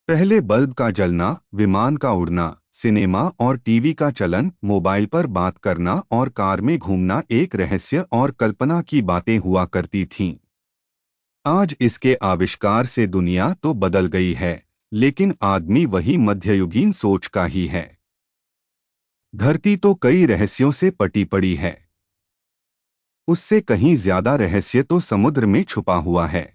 पहले बल्ब का जलना, विमान का उड़ना, सिनेमा और टीवी का चलन, मोबाइल पर बात करना और कार में घूमना एक रहस्य और कल्पना की बातें हुआ करती थीं। आज इसके आविष्कार से दुनिया तो बदल गई है, लेकिन आदमी वही मध्ययुगीन सोच का ही है। धरती तो कई रहस्यों से पटी पड़ी है। उससे कहीं ज्यादा रहस्य तो समुद्र में छुपा हुआ है।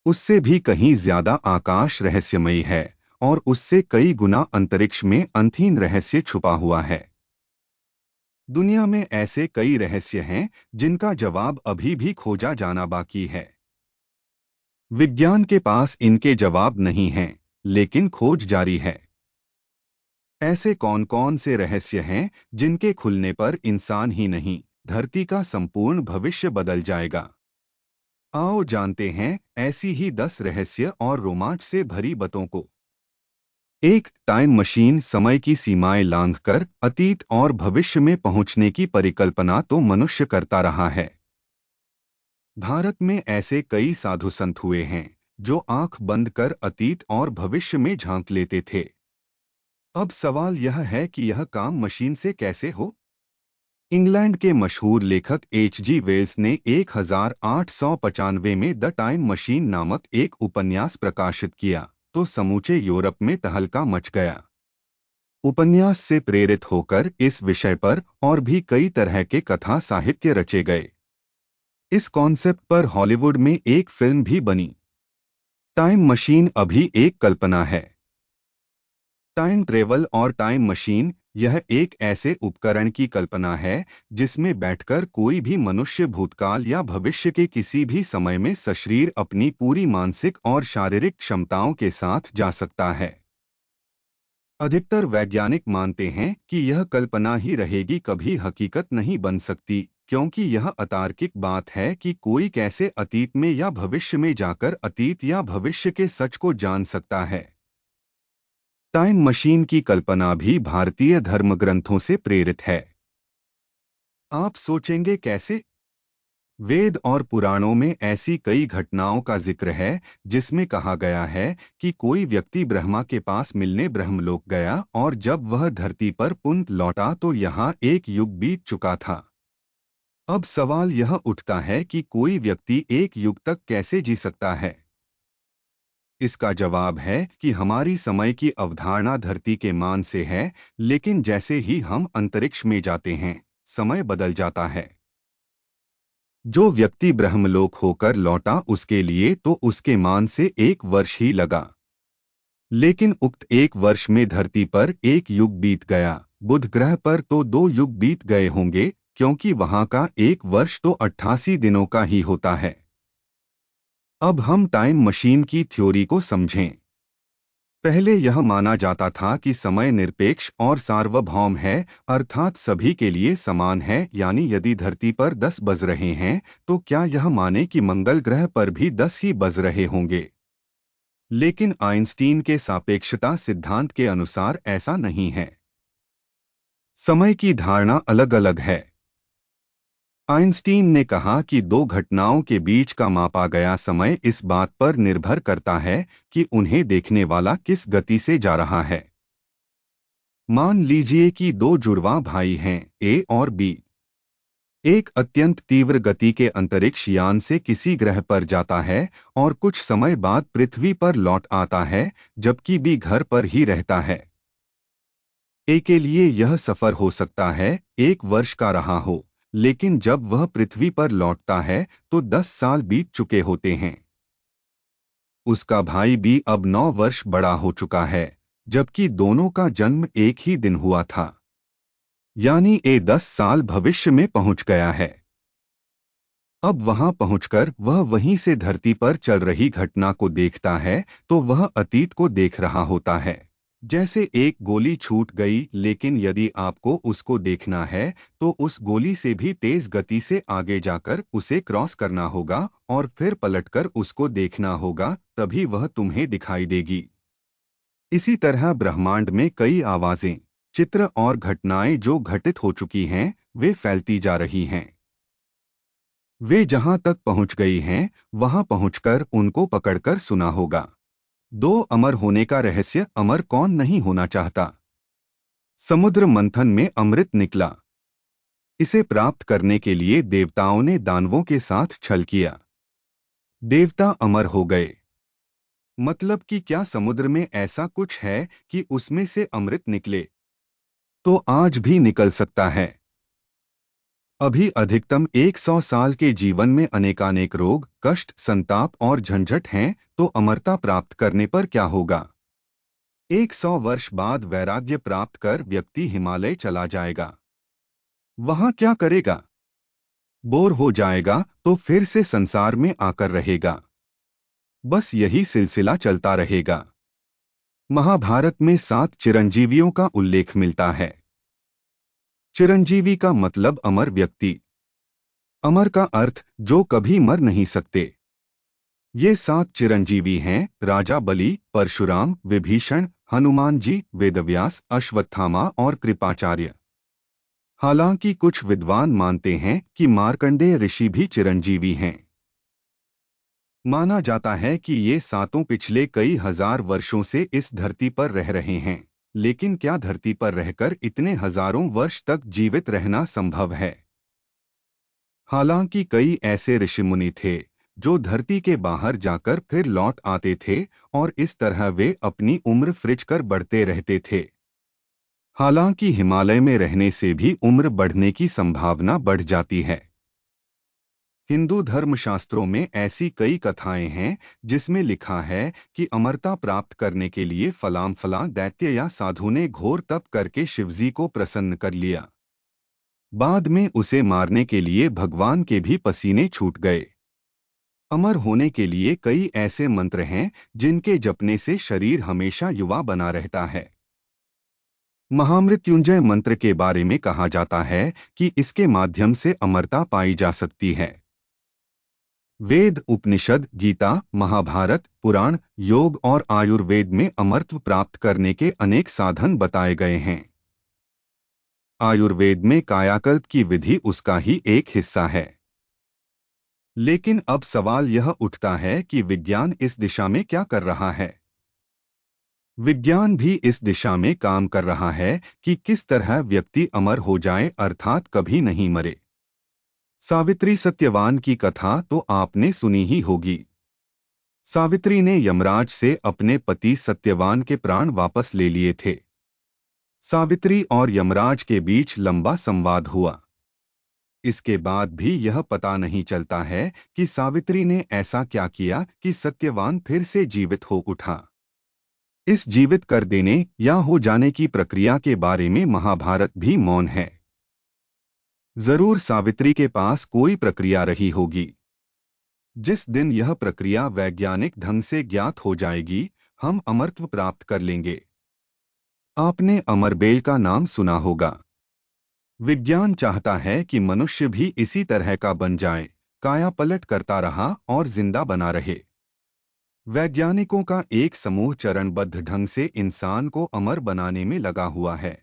उससे भी कहीं ज्यादा आकाश रहस्यमयी है, और उससे कई गुना अंतरिक्ष में अनंत रहस्य छुपा हुआ है। दुनिया में ऐसे कई रहस्य हैं जिनका जवाब अभी भी खोजा जाना बाकी है। विज्ञान के पास इनके जवाब नहीं हैं, लेकिन खोज जारी है। ऐसे कौन कौन से रहस्य हैं जिनके खुलने पर इंसान ही नहीं, धरती का संपूर्ण भविष्य बदल जाएगा। आओ जानते हैं ऐसी ही 10 रहस्य और रोमांच से भरी बातों को। एक, टाइम मशीन। समय की सीमाएं लांघकर अतीत और भविष्य में पहुंचने की परिकल्पना तो मनुष्य करता रहा है। भारत में ऐसे कई साधु संत हुए हैं जो आंख बंद कर अतीत और भविष्य में झांक लेते थे। अब सवाल यह है कि यह काम मशीन से कैसे हो। इंग्लैंड के मशहूर लेखक H.G. वेल्स ने 1895 में द टाइम मशीन नामक एक उपन्यास प्रकाशित किया, तो समूचे यूरोप में तहलका मच गया। उपन्यास से प्रेरित होकर इस विषय पर और भी कई तरह के कथा साहित्य रचे गए। इस कॉन्सेप्ट पर हॉलीवुड में एक फिल्म भी बनी। टाइम मशीन अभी एक कल्पना है। टाइम ट्रेवल और टाइम मशीन, यह एक ऐसे उपकरण की कल्पना है जिसमें बैठकर कोई भी मनुष्य भूतकाल या भविष्य के किसी भी समय में सशरीर अपनी पूरी मानसिक और शारीरिक क्षमताओं के साथ जा सकता है। अधिकतर वैज्ञानिक मानते हैं कि यह कल्पना ही रहेगी, कभी हकीकत नहीं बन सकती, क्योंकि यह अतार्किक बात है कि कोई कैसे अतीत में या भविष्य में जाकर अतीत या भविष्य के सच को जान सकता है। टाइम मशीन की कल्पना भी भारतीय धर्मग्रंथों से प्रेरित है। आप सोचेंगे कैसे? वेद और पुराणों में ऐसी कई घटनाओं का जिक्र है जिसमें कहा गया है कि कोई व्यक्ति ब्रह्मा के पास मिलने ब्रह्मलोक गया और जब वह धरती पर पुनः लौटा तो यहाँ एक युग बीत चुका था। अब सवाल यह उठता है कि कोई व्यक्ति एक युग तक कैसे जी सकता है। इसका जवाब है कि हमारी समय की अवधारणा धरती के मान से है, लेकिन जैसे ही हम अंतरिक्ष में जाते हैं, समय बदल जाता है। जो व्यक्ति ब्रह्मलोक होकर लौटा उसके लिए तो उसके मान से 1 वर्ष ही लगा, लेकिन उक्त 1 वर्ष में धरती पर एक युग बीत गया। बुध ग्रह पर तो 2 युग बीत गए होंगे, क्योंकि वहां का 1 वर्ष तो 88 दिनों का ही होता है। अब हम टाइम मशीन की थ्योरी को समझें। पहले यह माना जाता था कि समय निरपेक्ष और सार्वभौम है, अर्थात सभी के लिए समान है, यानी यदि धरती पर 10 बज रहे हैं तो क्या यह माने कि मंगल ग्रह पर भी 10 ही बज रहे होंगे। लेकिन आइंस्टीन के सापेक्षता सिद्धांत के अनुसार ऐसा नहीं है। समय की धारणा अलग अलग है। आइंस्टीन ने कहा कि दो घटनाओं के बीच का मापा गया समय इस बात पर निर्भर करता है कि उन्हें देखने वाला किस गति से जा रहा है। मान लीजिए कि दो जुड़वा भाई हैं, ए और बी। एक अत्यंत तीव्र गति के अंतरिक्ष यान से किसी ग्रह पर जाता है और कुछ समय बाद पृथ्वी पर लौट आता है, जबकि बी घर पर ही रहता है। ए के लिए यह सफर हो सकता है 1 वर्ष का रहा हो, लेकिन जब वह पृथ्वी पर लौटता है तो 10 साल बीत चुके होते हैं। उसका भाई भी अब 9 वर्ष बड़ा हो चुका है, जबकि दोनों का जन्म एक ही दिन हुआ था। यानी ए 10 साल भविष्य में पहुंच गया है। अब वहां पहुंचकर वह वहीं से धरती पर चल रही घटना को देखता है तो वह अतीत को देख रहा होता है। जैसे एक गोली छूट गई, लेकिन यदि आपको उसको देखना है तो उस गोली से भी तेज गति से आगे जाकर उसे क्रॉस करना होगा और फिर पलटकर उसको देखना होगा, तभी वह तुम्हें दिखाई देगी। इसी तरह ब्रह्मांड में कई आवाजें, चित्र और घटनाएं जो घटित हो चुकी हैं, वे फैलती जा रही हैं। वे जहां तक पहुंच गई हैं, वहां पहुंचकर उनको पकड़कर सुना होगा। दो, अमर होने का रहस्य। अमर कौन नहीं होना चाहता। समुद्र मंथन में अमृत निकला। इसे प्राप्त करने के लिए देवताओं ने दानवों के साथ छल किया। देवता अमर हो गए। मतलब कि क्या समुद्र में ऐसा कुछ है कि उसमें से अमृत निकले? तो आज भी निकल सकता है। अभी अधिकतम 100 साल के जीवन में अनेकानेक रोग, कष्ट, संताप और झंझट हैं, तो अमरता प्राप्त करने पर क्या होगा? 100 वर्ष बाद वैराग्य प्राप्त कर व्यक्ति हिमालय चला जाएगा। वहां क्या करेगा? बोर हो जाएगा तो फिर से संसार में आकर रहेगा। बस यही सिलसिला चलता रहेगा। महाभारत में 7 चिरंजीवियों का उल्लेख मिलता है। चिरंजीवी का मतलब अमर व्यक्ति। अमर का अर्थ जो कभी मर नहीं सकते। ये 7 चिरंजीवी हैं: राजा बलि, परशुराम, विभीषण, हनुमान जी, वेदव्यास, अश्वत्थामा और कृपाचार्य। हालांकि कुछ विद्वान मानते हैं कि मार्कंडेय ऋषि भी चिरंजीवी हैं। माना जाता है कि ये सातों पिछले कई हजार वर्षों से इस धरती पर रह रहे हैं। लेकिन क्या धरती पर रहकर इतने हजारों वर्ष तक जीवित रहना संभव है? हालांकि कई ऐसे ऋषिमुनि थे जो धरती के बाहर जाकर फिर लौट आते थे और इस तरह वे अपनी उम्र फ्रिज कर बढ़ते रहते थे। हालांकि हिमालय में रहने से भी उम्र बढ़ने की संभावना बढ़ जाती है। हिंदू धर्मशास्त्रों में ऐसी कई कथाएं हैं जिसमें लिखा है कि अमरता प्राप्त करने के लिए फलां फलां दैत्य या साधु ने घोर तप करके शिवजी को प्रसन्न कर लिया। बाद में उसे मारने के लिए भगवान के भी पसीने छूट गए। अमर होने के लिए कई ऐसे मंत्र हैं जिनके जपने से शरीर हमेशा युवा बना रहता है। महामृत्युंजय मंत्र के बारे में कहा जाता है कि इसके माध्यम से अमरता पाई जा सकती है। वेद, उपनिषद, गीता, महाभारत, पुराण, योग और आयुर्वेद में अमरत्व प्राप्त करने के अनेक साधन बताए गए हैं। आयुर्वेद में कायाकल्प की विधि उसका ही एक हिस्सा है। लेकिन अब सवाल यह उठता है कि विज्ञान इस दिशा में क्या कर रहा है? विज्ञान भी इस दिशा में काम कर रहा है कि किस तरह व्यक्ति अमर हो जाए, अर्थात कभी नहीं मरे। सावित्री सत्यवान की कथा तो आपने सुनी ही होगी। सावित्री ने यमराज से अपने पति सत्यवान के प्राण वापस ले लिए थे। सावित्री और यमराज के बीच लंबा संवाद हुआ। इसके बाद भी यह पता नहीं चलता है कि सावित्री ने ऐसा क्या किया कि सत्यवान फिर से जीवित हो उठा। इस जीवित कर देने या हो जाने की प्रक्रिया के बारे में महाभारत भी मौन है। जरूर सावित्री के पास कोई प्रक्रिया रही होगी। जिस दिन यह प्रक्रिया वैज्ञानिक ढंग से ज्ञात हो जाएगी, हम अमरत्व प्राप्त कर लेंगे। आपने अमरबेल का नाम सुना होगा। विज्ञान चाहता है कि मनुष्य भी इसी तरह का बन जाए, काया पलट करता रहा और जिंदा बना रहे। वैज्ञानिकों का एक समूह चरणबद्ध ढंग से इंसान को अमर बनाने में लगा हुआ है।